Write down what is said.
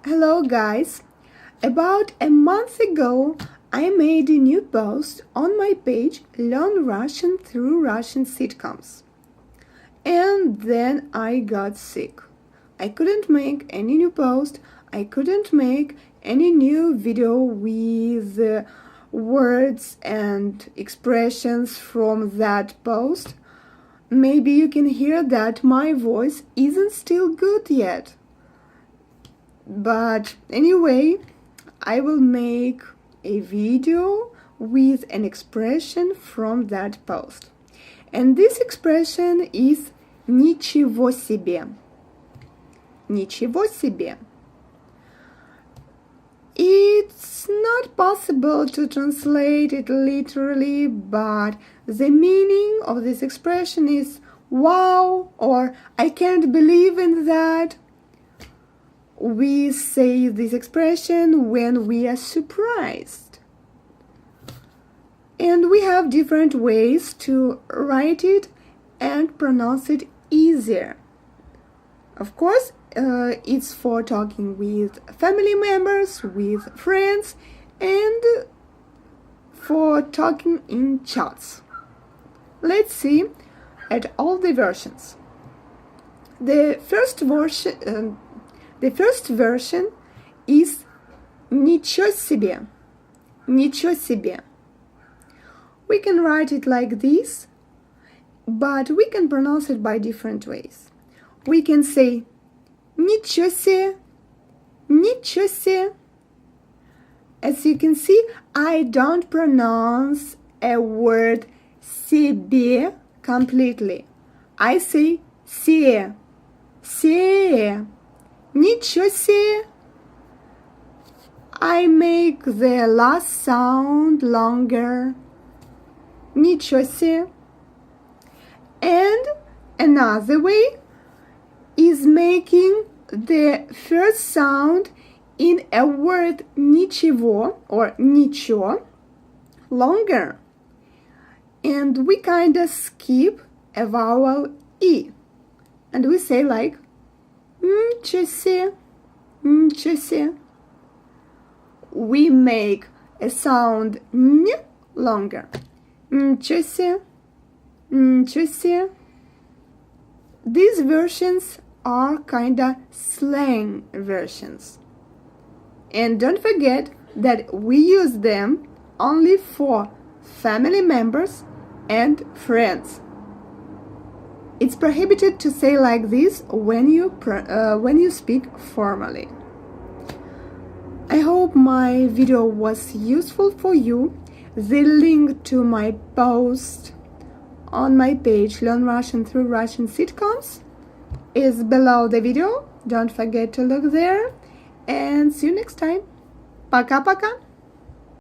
Hello guys! About a month ago, I made a new post on my page Learn Russian through Russian sitcoms. And then I got sick. I couldn't make any new post. I couldn't make any new video with words and expressions from that post. Maybe you can hear that my voice isn't still good yet. But anyway, I will make a video with an expression from that post. And this expression is «Ничего себе». «Ничего себе». It's not possible to translate it literally, but the meaning of this expression is wow or I can't believe in that. We say this expression when we are surprised. And we have different ways to write it and pronounce it easier. Of course, it's for talking with family members, with friends, and for talking in chats. Let's see at all the versions. The first version is «Ничего себе». «Ничего себе». We can write it like this, but we can pronounce it by different ways. We can say «Ничего себе», «Ничего себе». As you can see, I don't pronounce a word себе completely. I say се, се. Ничего себе. I make the last sound longer. Ничего себе. And another way is making the first sound in a word ничего or ничего longer. And we kind of skip a vowel E. And we say like «Ничего себе», «Ничего себе». We make a sound «н» longer. «Ничего себе», «Ничего себе». These versions are kinda slang versions. And don't forget that we use them only for family members and friends. It's prohibited to say like this when you speak formally. I hope my video was useful for you. The link to my post on my page Learn Russian through Russian sitcoms is below the video. Don't forget to look there. And see you next time. Пока-пока!